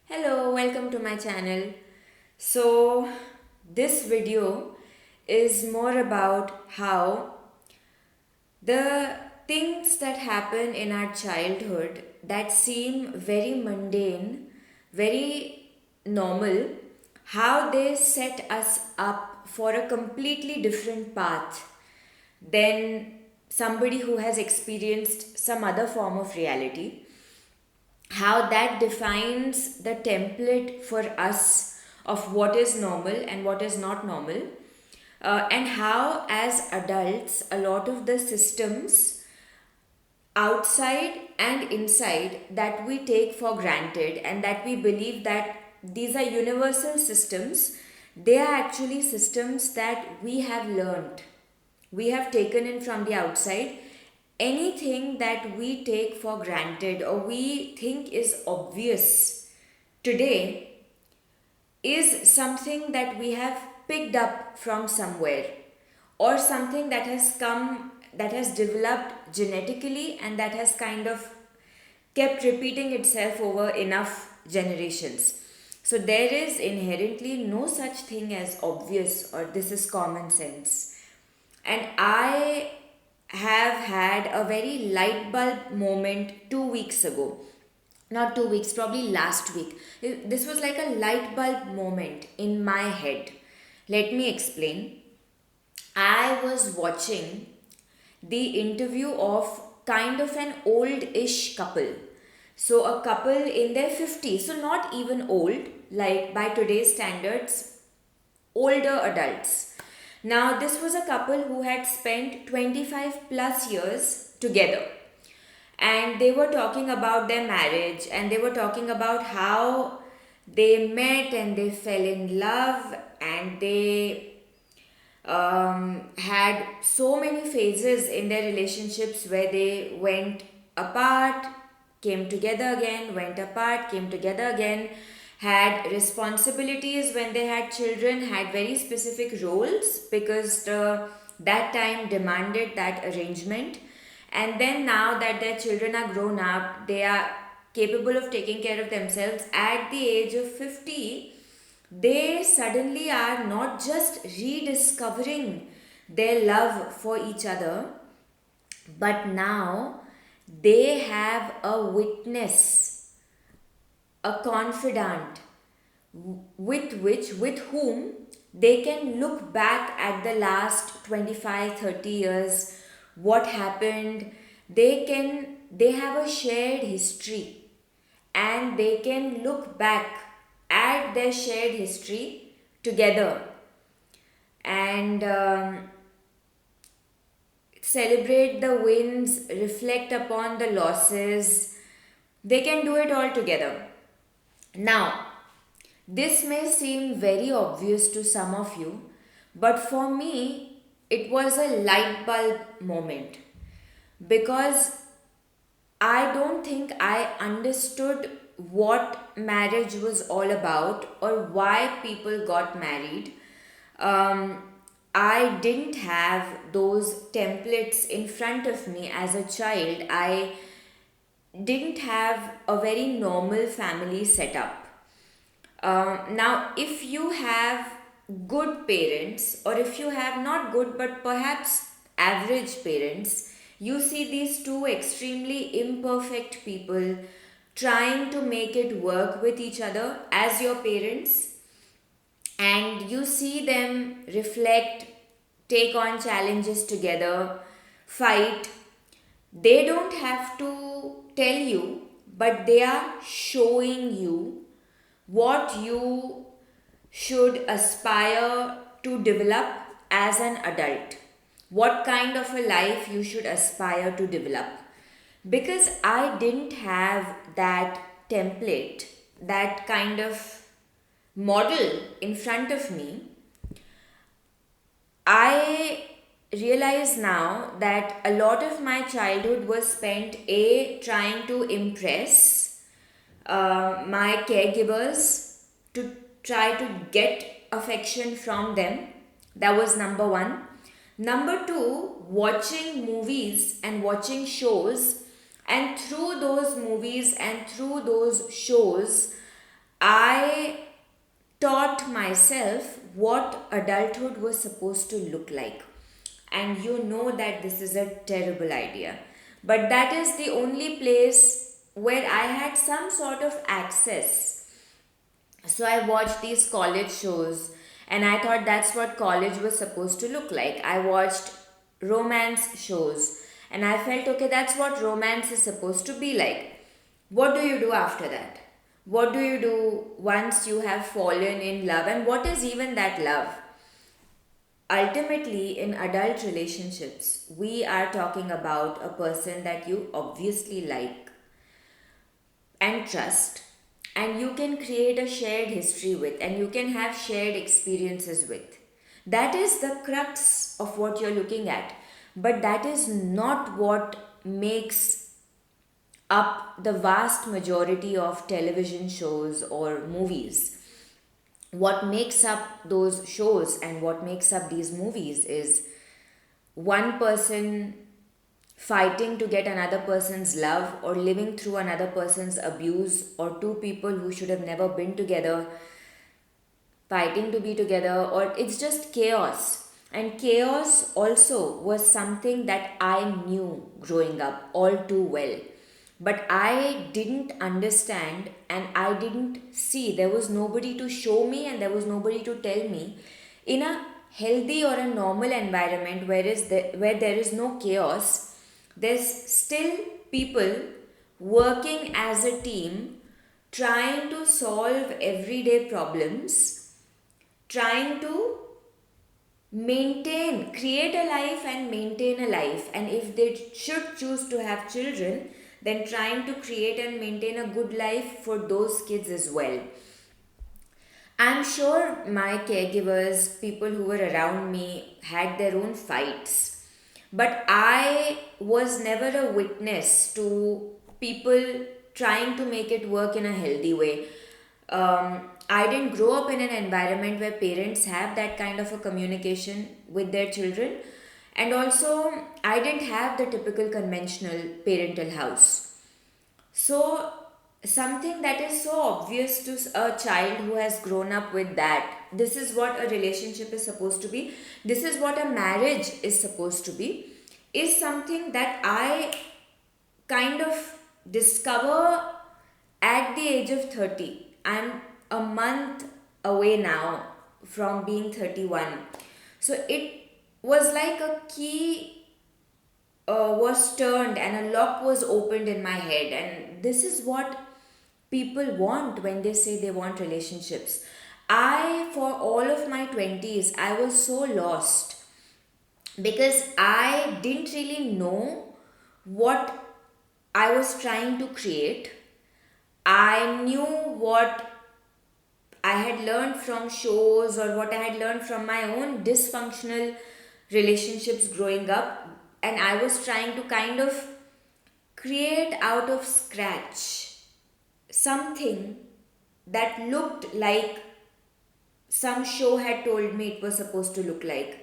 Hello, welcome to my channel. So, this video is more about how the things that happen in our childhood that seem very mundane, very normal, how they set us up for a completely different path than somebody who has experienced some other form of reality, how that defines the template for us of what is normal and what is not normal, and how, as adults, a lot of the systems outside and inside that we take for granted and that we believe that these are universal systems, they are actually systems that we have learned, we have taken in from the outside. Anything that we take for granted or we think is obvious today is something that we have picked up from somewhere, or something that has come, that has developed genetically, and that has kind of kept repeating itself over enough generations. So there is inherently no such thing as obvious or this is common sense. And I have had a very light bulb moment 2 weeks ago. Not 2 weeks, probably last week. This was like a light bulb moment in my head. Let me explain. I was watching the interview of kind of an old ish couple. So, a couple in their 50s, so not even old, like by today's standards, older adults. Now, this was a couple who had spent 25 plus years together, and they were talking about their marriage, and they were talking about how they met and they fell in love, and they had so many phases in their relationships where they went apart, came together again, went apart, came together again, had responsibilities when they had children, had very specific roles because that time demanded that arrangement. And then now that their children are grown up, they are capable of taking care of themselves at the age of 50, they suddenly are not just rediscovering their love for each other, but now they have a witness, a confidant with whom they can look back at the last 25, 30 years, what happened. They have a shared history, and they can look back at their shared history together, and celebrate the wins, reflect upon the losses. They can do it all together. Now, this may seem very obvious to some of you, but for me, it was a light bulb moment because I don't think I understood what marriage was all about or why people got married. Um, I didn't have those templates in front of me as a child. I didn't have a very normal family setup. Now, if you have good parents, or if you have not good but perhaps average parents, you see these two extremely imperfect people trying to make it work with each other as your parents, and you see them reflect, take on challenges together, fight. They don't have to tell you, but they are showing you what you should aspire to develop as an adult, what kind of a life you should aspire to develop. Because I didn't have that template, that kind of model in front of me, I realize now that a lot of my childhood was spent A, trying to impress my caregivers, to try to get affection from them. That was number one. Number two, watching movies and watching shows, and through those movies and through those shows, I taught myself what adulthood was supposed to look like. And you know that this is a terrible idea. But that is the only place where I had some sort of access. So I watched these college shows and I thought that's what college was supposed to look like. I watched romance shows and I felt okay, that's what romance is supposed to be like. What do you do after that? What do you do once you have fallen in love? And what is even that love? Ultimately, in adult relationships, we are talking about a person that you obviously like and trust, and you can create a shared history with, and you can have shared experiences with. That is the crux of what you're looking at. But that is not what makes up the vast majority of television shows or movies. What makes up those shows and what makes up these movies is one person fighting to get another person's love or living through another person's abuse, or two people who should have never been together fighting to be together, or it's just chaos. And chaos also was something that I knew growing up all too well. But I didn't understand and I didn't see. There was nobody to show me and there was nobody to tell me. In a healthy or a normal environment where there is no chaos, there's still people working as a team, trying to solve everyday problems, trying to create a life and maintain a life. And if they should choose to have children, then trying to create and maintain a good life for those kids as well. I'm sure my caregivers, people who were around me, had their own fights. But I was never a witness to people trying to make it work in a healthy way. I didn't grow up in an environment where parents have that kind of a communication with their children. And also, I didn't have the typical conventional parental house. So, something that is so obvious to a child who has grown up with that, this is what a relationship is supposed to be, this is what a marriage is supposed to be, is something that I kind of discover at the age of 30. I'm a month away now from being 31. So, it was like a key was turned and a lock was opened in my head, and this is what people want when they say they want relationships. I, for all of my 20s, I was so lost because I didn't really know what I was trying to create. I knew what I had learned from shows or what I had learned from my own dysfunctional relationships growing up, and I was trying to kind of create out of scratch something that looked like some show had told me it was supposed to look like.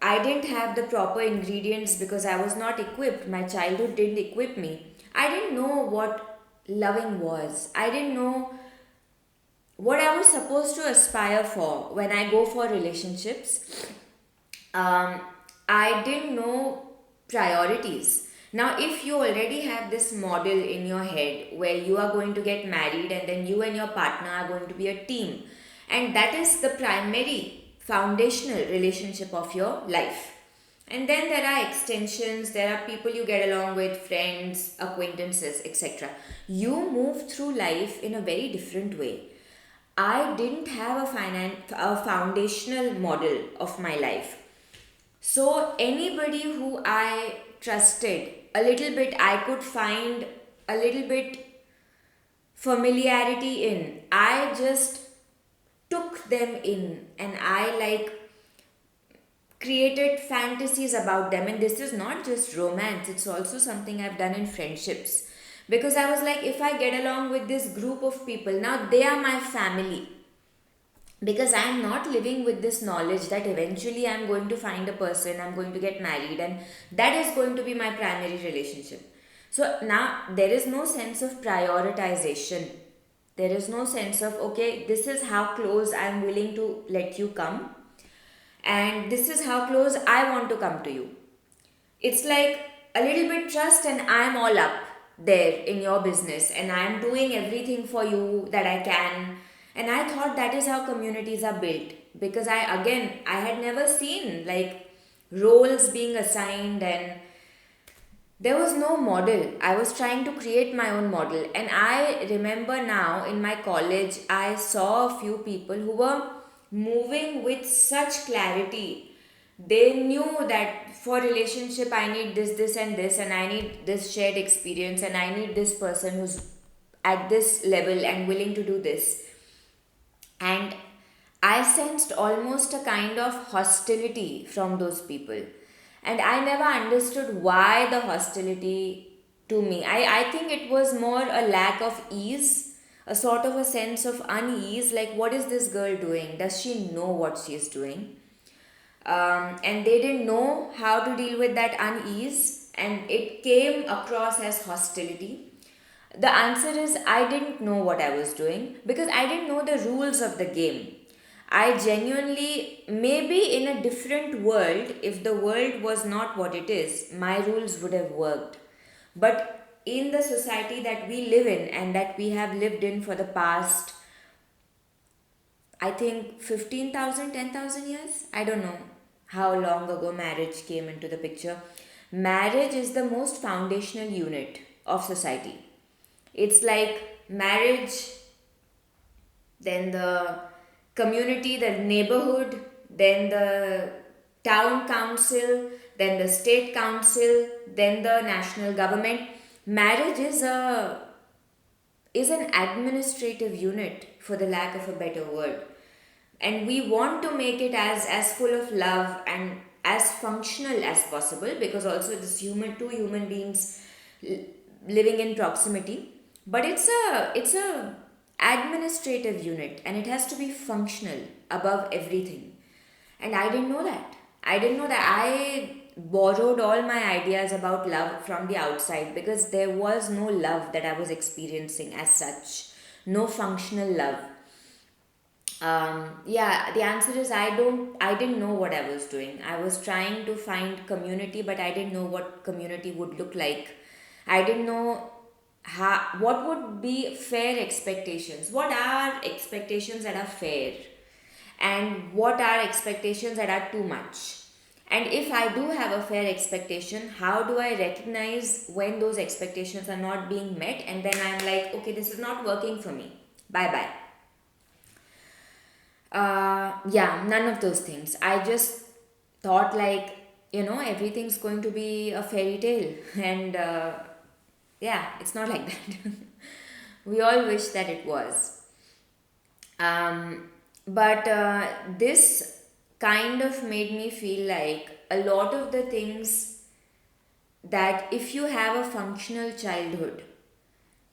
I didn't have the proper ingredients because I was not equipped. My childhood didn't equip me. I didn't know what loving was. I didn't know what I was supposed to aspire for when I go for relationships. Um, I didn't know priorities. Now, if you already have this model in your head where you are going to get married and then you and your partner are going to be a team, and that is the primary foundational relationship of your life. And then there are extensions, there are people you get along with, friends, acquaintances, etc. You move through life in a very different way. I didn't have a foundational model of my life. So, anybody who I trusted a little bit, I could find a little bit familiarity in. I just took them in and I created fantasies about them. And this is not just romance, it's also something I've done in friendships. Because I was like, if I get along with this group of people, now they are my family. Because I'm not living with this knowledge that eventually I'm going to find a person, I'm going to get married, and that is going to be my primary relationship. So now there is no sense of prioritization There is no sense of, okay, this is how close I'm willing to let you come, and this is how close I want to come to you. It's like a little bit trust, and I'm all up there in your business, and I'm doing everything for you that I can. And I thought that is how communities are built, because I had never seen like roles being assigned, and there was no model. I was trying to create my own model. And I remember now in my college, I saw a few people who were moving with such clarity. They knew that for relationship, I need this, and this, and I need this shared experience, and I need this person who's at this level and willing to do this. And I sensed almost a kind of hostility from those people. And I never understood why the hostility to me. I think it was more a lack of ease, a sort of a sense of unease, like, what is this girl doing? Does she know what she's doing? And they didn't know how to deal with that unease, and it came across as hostility. The answer is, I didn't know what I was doing because I didn't know the rules of the game. I genuinely, maybe in a different world, if the world was not what it is, my rules would have worked. But in the society that we live in and that we have lived in for the past, I think 15,000, 10,000 years, I don't know how long ago marriage came into the picture. Marriage is the most foundational unit of society. It's like marriage, then the community, the neighborhood, then the town council, then the state council, then the national government. Marriage is an administrative unit, for the lack of a better word. And we want to make it as full of love and as functional as possible, because also this two human beings living in proximity. But it's a administrative unit, and it has to be functional above everything. And I didn't know that. I borrowed all my ideas about love from the outside, because there was no love that I was experiencing as such. No functional love. Yeah, the answer is, I didn't know what I was doing. I was trying to find community, but I didn't know what community would look like. I didn't know what would be fair expectations. What are expectations that are fair? And what are expectations that are too much? And if I do have a fair expectation, how do I recognize when those expectations are not being met? And then I'm like, okay, this is not working for me. Bye bye. Yeah, none of those things. I just thought, like, everything's going to be a fairy tale. And yeah, it's not like that. We all wish that it was. But this kind of made me feel like a lot of the things, that if you have a functional childhood,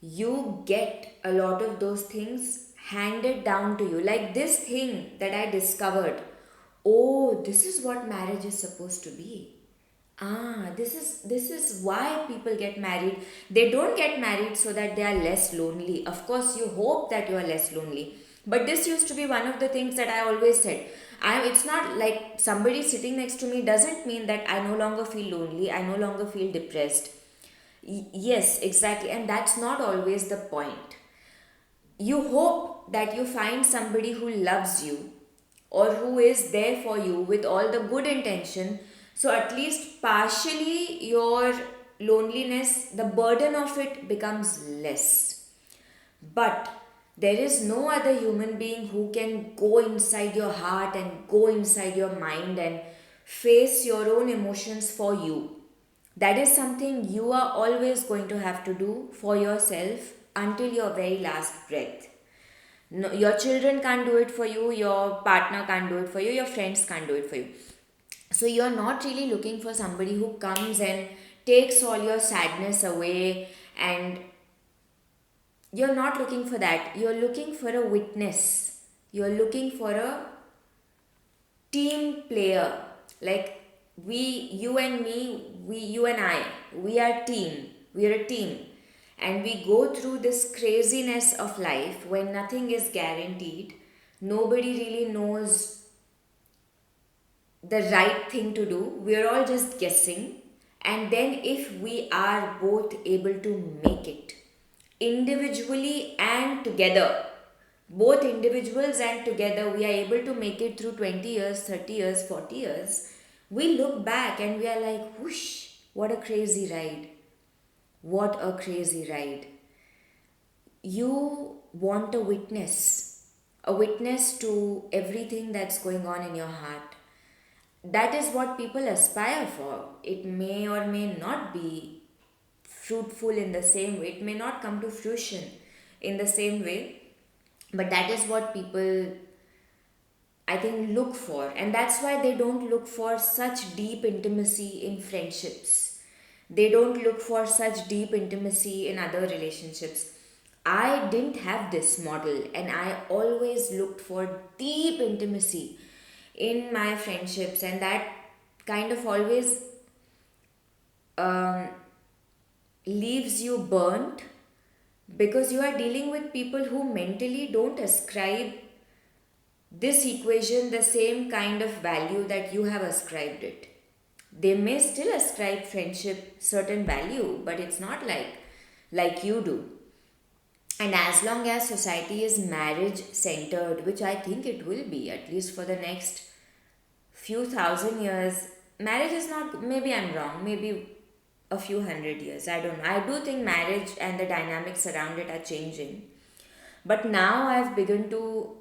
you get a lot of those things handed down to you. Like this thing that I discovered, oh, this is what marriage is supposed to be. This is why people get married. They don't get married so that they are less lonely. Of course, you hope that you are less lonely. But this used to be one of the things that I always said. It's not like somebody sitting next to me doesn't mean that I no longer feel lonely, I no longer feel depressed. Yes, exactly. And that's not always the point. You hope that you find somebody who loves you, or who is there for you with all the good intention, so at least partially your loneliness, the burden of it becomes less. But there is no other human being who can go inside your heart and go inside your mind and face your own emotions for you. That is something you are always going to have to do for yourself until your very last breath. No, your children can't do it for you, your partner can't do it for you, your friends can't do it for you. So you're not really looking for somebody who comes and takes all your sadness away, and you're not looking for that. You're looking for a witness. You're looking for a team player. Like, you and me, you and I, we are a team. And we go through this craziness of life when nothing is guaranteed. Nobody really knows the right thing to do. We're all just guessing. And then, if we are both able to make it individually and together, both individuals and together, we are able to make it through 20 years, 30 years, 40 years, we look back and we are like, whoosh, what a crazy ride. What a crazy ride. You want a witness to everything that's going on in your heart. That is what people aspire for. It may or may not be fruitful in the same way, it may not come to fruition in the same way, but that is what people, I think, look for. And that's why they don't look for such deep intimacy in friendships. They don't look for such deep intimacy in other relationships. I didn't have this model, and I always looked for deep intimacy in my friendships, and that kind of always um, leaves you burnt, because you are dealing with people who mentally don't ascribe this equation the same kind of value that you have ascribed it. They may still ascribe friendship certain value, but it's not like you do. And as long as society is marriage centered, which I think it will be, at least for the next few thousand years, marriage is not, maybe I'm wrong, maybe a few hundred years, I don't know. I do think marriage and the dynamics around it are changing. But now I've begun to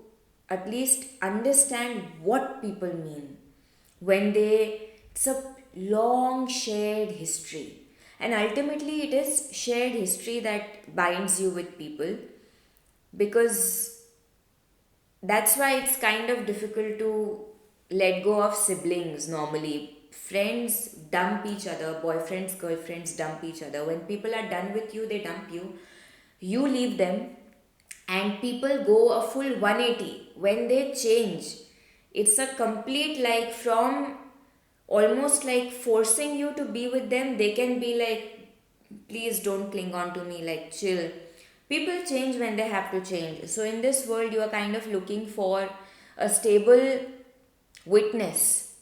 at least understand what people mean when they, it's a long shared history. And ultimately, it is shared history that binds you with people, because that's why it's kind of difficult to let go of siblings normally. Friends dump each other, boyfriends, girlfriends dump each other. When people are done with you, they dump you. You leave them, and people go a full 180 when they change. It's a complete, like, from almost like forcing you to be with them. They can be like, please don't cling on to me, like, chill. People change when they have to change. So in this world, you are kind of looking for a stable witness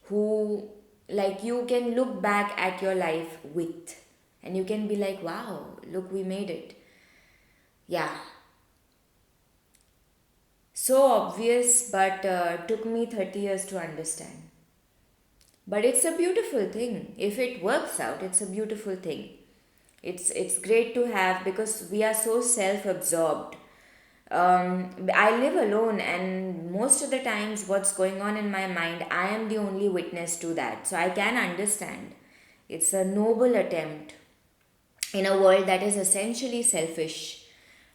who, like, you can look back at your life with, and you can be like, wow, look, we made it. Yeah, so obvious, but took me 30 years to understand. But it's a beautiful thing. If it works out, it's a beautiful thing. It's great to have, because we are so self-absorbed. I live alone, and most of the times what's going on in my mind, I am the only witness to that. So I can understand. It's a noble attempt in a world that is essentially selfish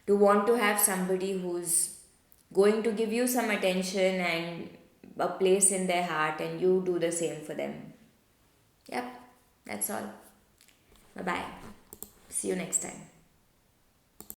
to want to have somebody who's going to give you some attention and a place in their heart, and you do the same for them. Yep, that's all. Bye bye. See you next time.